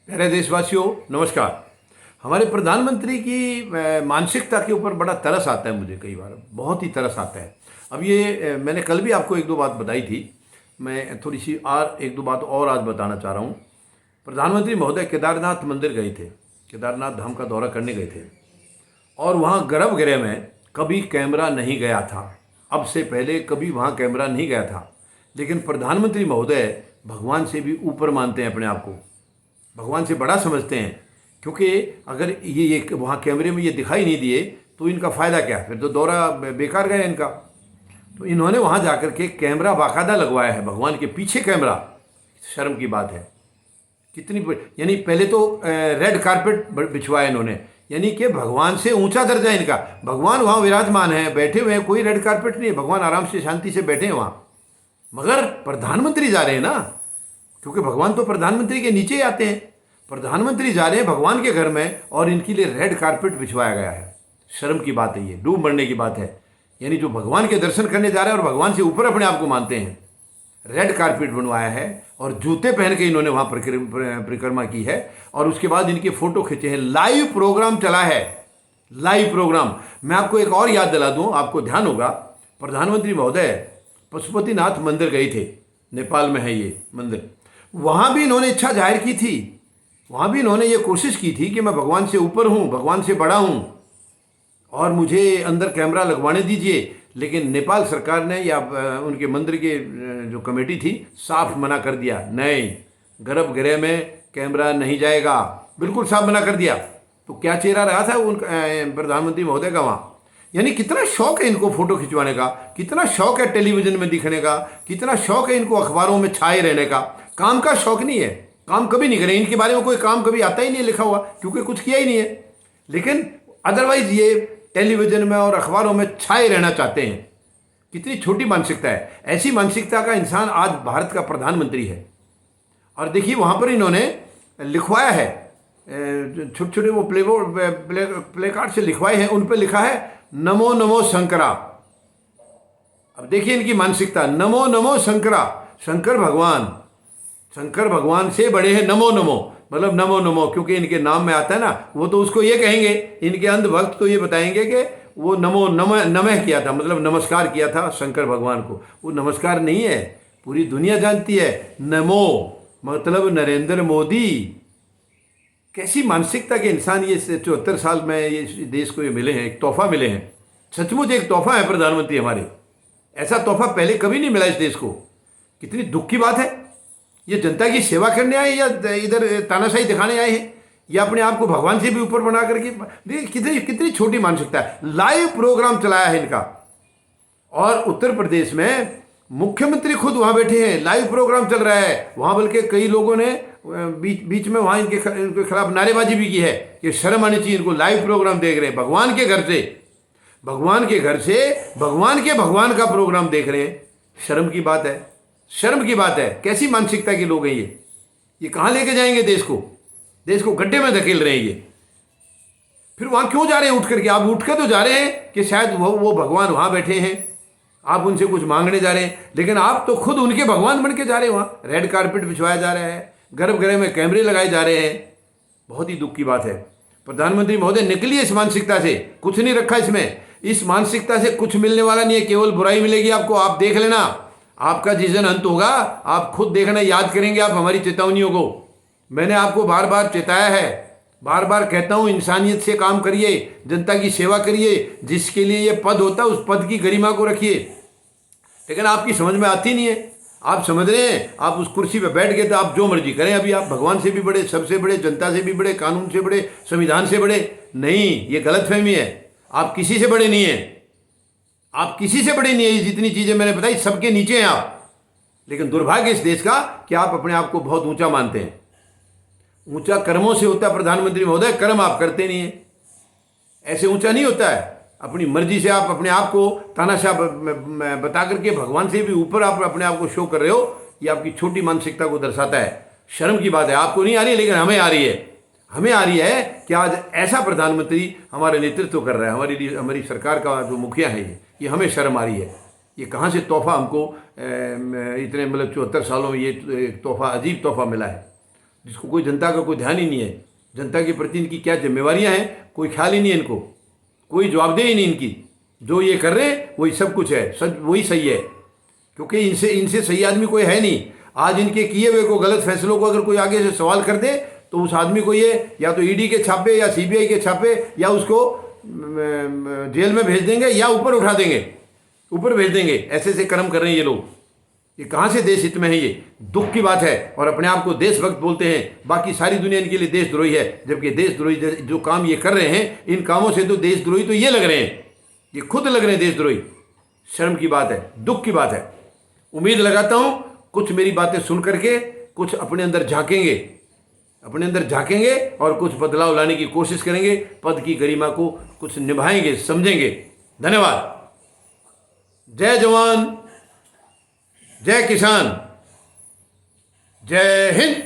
प्यारे देशवासियों, नमस्कार। हमारे प्रधानमंत्री की मानसिकता के ऊपर बड़ा तरस आता है, मुझे कई बार बहुत ही तरस आता है। अब ये मैंने कल भी आपको एक दो बात बताई थी। मैं थोड़ी सी और एक दो बात और आज बताना चाह रहा हूँ। प्रधानमंत्री महोदय केदारनाथ मंदिर गए थे, केदारनाथ धाम का दौरा करने गए थे और वहाँ गर्भगृह में कभी कैमरा नहीं गया था। अब से पहले कभी वहाँ कैमरा नहीं गया था। लेकिन प्रधानमंत्री महोदय भगवान से भी ऊपर मानते हैं अपने आप को, भगवान से बड़ा समझते हैं। क्योंकि अगर ये वहाँ कैमरे में ये दिखाई नहीं दिए तो इनका फ़ायदा क्या, फिर तो दौरा बेकार गया इनका। तो इन्होंने वहाँ जाकर के कैमरा बाकायदा लगवाया है, भगवान के पीछे कैमरा। शर्म की बात है कितनी। यानी पहले तो रेड कारपेट बिछवाया इन्होंने, यानी कि भगवान से ऊंचा दर्जा है इनका। भगवान वहाँ विराजमान है, बैठे हुए हैं, कोई रेड कारपेट नहीं है, भगवान आराम से शांति से बैठे हैं वहाँ। मगर प्रधानमंत्री जा रहे हैं ना, क्योंकि भगवान तो प्रधानमंत्री के नीचे ही आते हैं। प्रधानमंत्री जा रहे हैं भगवान के घर में और इनके लिए रेड कारपेट बिछवाया गया है। शर्म की बात है, ये डूब मरने की बात है। यानी जो भगवान के दर्शन करने जा रहे हैं और भगवान से ऊपर अपने आप को मानते हैं, रेड कारपेट बनवाया है और जूते पहन के इन्होंने वहाँ परिक्रमा की है। और उसके बाद इनके फोटो खींचे हैं। लाइव प्रोग्राम चला है, लाइव प्रोग्राम। मैं आपको एक और याद दिला दूँ, आपको ध्यान होगा, प्रधानमंत्री महोदय पशुपतिनाथ मंदिर गए थे, नेपाल में है ये मंदिर। वहाँ भी इन्होंने इच्छा जाहिर की थी, वहाँ भी इन्होंने ये कोशिश की थी कि मैं भगवान से ऊपर हूँ, भगवान से बड़ा हूँ और मुझे अंदर कैमरा लगवाने दीजिए। लेकिन नेपाल सरकार ने या उनके मंदिर के जो कमेटी थी, साफ मना कर दिया, नहीं, गर्भगृह में कैमरा नहीं जाएगा, बिल्कुल साफ मना कर दिया। तो क्या चेहरा रहा था उन प्रधानमंत्री महोदय का वहाँ। यानी कितना शौक है इनको फोटो खिंचवाने का, कितना शौक है टेलीविजन में दिखने का, कितना शौक है इनको अखबारों में छाए रहने का। काम का शौक नहीं है, काम कभी नहीं करें, इनके बारे में कोई काम कभी आता ही नहीं है लिखा हुआ, क्योंकि कुछ किया ही नहीं है। लेकिन अदरवाइज ये टेलीविजन में और अखबारों में छाए रहना चाहते हैं। कितनी छोटी मानसिकता है। ऐसी मानसिकता का इंसान आज भारत का प्रधानमंत्री है। और देखिए वहाँ पर इन्होंने लिखवाया है, छोटे छोटे वो प्ले कार्ड से लिखवाए हैं, उन पर लिखा है नमो नमो शंकरा। अब देखिए इनकी मानसिकता, नमो नमो शंकरा, शंकर भगवान, शंकर भगवान से बड़े हैं नमो नमो, मतलब नमो नमो क्योंकि इनके नाम में आता है ना। वो तो उसको ये कहेंगे, इनके अंध भक्त तो ये बताएंगे कि वो नमो नमः किया था, मतलब नमस्कार किया था शंकर भगवान को। वो नमस्कार नहीं है, पूरी दुनिया जानती है नमो मतलब नरेंद्र मोदी। कैसी मानसिकता के इंसान ये 74 साल में ये देश को ये मिले हैं, एक तोहफा मिले हैं। सचमुच एक तोहफा है प्रधानमंत्री हमारे। ऐसा तोहफा पहले कभी नहीं मिला इस देश को। कितनी दुख की बात है। ये जनता की सेवा करने आए या इधर तानाशाही दिखाने आए हैं, या अपने आप को भगवान से भी ऊपर बना करके। देखिए कितनी कितनी छोटी मानसिकता है। लाइव प्रोग्राम चलाया है इनका और उत्तर प्रदेश में मुख्यमंत्री खुद वहां बैठे हैं, लाइव प्रोग्राम चल रहा है वहां। बल्कि कई लोगों ने बीच में वहां इनके खिलाफ नारेबाजी भी की है कि शर्म आनी चाहिए, इनको लाइव प्रोग्राम देख रहे हैं भगवान के घर से, भगवान के घर से भगवान के भगवान का प्रोग्राम देख रहे हैं। शर्म की बात है, शर्म की बात है। कैसी मानसिकता के लोग हैं ये कहाँ लेके जाएंगे देश को? देश को गड्ढे में धकेल रहे हैं ये। फिर वहां क्यों जा रहे हैं उठ करके? आप उठ कर तो जा रहे हैं कि शायद वो भगवान वहां बैठे हैं, आप उनसे कुछ मांगने जा रहे हैं, लेकिन आप तो खुद उनके भगवान बन के जा रहे हैं। वहां रेड कारपेट बिछवाया जा रहा है, गर्भगृह में कैमरे लगाए जा रहे हैं। बहुत ही दुख की बात है। प्रधानमंत्री महोदय निकलिए इस मानसिकता से, कुछ नहीं रखा इसमें। इस मानसिकता से कुछ मिलने वाला नहीं है, केवल बुराई मिलेगी आपको। आप देख लेना, आपका जिस दिन अंत होगा आप खुद देखना, याद करेंगे आप हमारी चेतावनियों को। मैंने आपको बार बार चेताया है, बार बार कहता हूं, इंसानियत से काम करिए, जनता की सेवा करिए, जिसके लिए ये पद होता है उस पद की गरिमा को रखिए। लेकिन आपकी समझ में आती नहीं है। आप समझ रहे हैं आप उस कुर्सी पे बैठ गए तो आप जो मर्जी करें। अभी आप भगवान से भी बड़े, सबसे बड़े, जनता से भी बड़े, कानून से बड़े, संविधान से बड़े। नहीं, ये गलतफहमी है। आप किसी से बड़े नहीं हैं, आप किसी से बड़े नहीं है। जितनी चीजें मैंने बताई सबके नीचे हैं आप। लेकिन दुर्भाग्य इस देश का कि आप अपने आप को बहुत ऊंचा मानते हैं। ऊंचा कर्मों से होता है प्रधानमंत्री महोदय, कर्म आप करते नहीं है। ऐसे ऊंचा नहीं होता है। अपनी मर्जी से आप अपने आप को तानाशाह बता करके भगवान से भी ऊपर आप अपने आप को शो कर रहे हो। ये आपकी छोटी मानसिकता को दर्शाता है। शर्म की बात है। आपको नहीं आ रही है, लेकिन हमें आ रही है। हमें आ रही है कि आज ऐसा प्रधानमंत्री हमारे नेतृत्व कर रहा है। हमारी सरकार का जो मुखिया है ये हमें शर्म आ रही है। ये कहाँ से तोहफा हमको इतने मतलब 74 सालों में ये तोहफा, अजीब तोहफा मिला है। जिसको कोई जनता का कोई ध्यान ही नहीं है, जनता के प्रति इनकी क्या जिम्मेवारियां हैं कोई ख्याल ही नहीं है इनको, कोई जवाबदेही नहीं इनकी। जो ये कर रहे हैं वही सब कुछ है, सब वही सही है, क्योंकि इनसे इनसे सही आदमी कोई है नहीं। आज इनके किए हुए को गलत फैसलों को अगर कोई आगे से सवाल कर दे तो उस आदमी को ये या तो ईडी के छापे या सीबीआई के छापे या उसको जेल में भेज देंगे या ऊपर उठा देंगे, ऊपर भेज देंगे। ऐसे ऐसे कर्म कर रहे हैं ये लोग। ये कहाँ से देश हित में है? ये दुख की बात है। और अपने आप को देशभक्त बोलते हैं, बाकी सारी दुनिया इनके लिए देशद्रोही है। जबकि देशद्रोही जो काम ये कर रहे हैं, इन कामों से तो देशद्रोही तो ये लग रहे हैं, ये खुद लग रहे हैं देशद्रोही। शर्म की बात है, दुख की बात है। उम्मीद लगाता हूँ कुछ मेरी बातें सुन करके कुछ अपने अंदर झांकेंगे, अपने अंदर झांकेंगे और कुछ बदलाव लाने की कोशिश करेंगे, पद की गरिमा को कुछ निभाएंगे, समझेंगे। धन्यवाद। जय जवान, जय किसान, जय हिंद।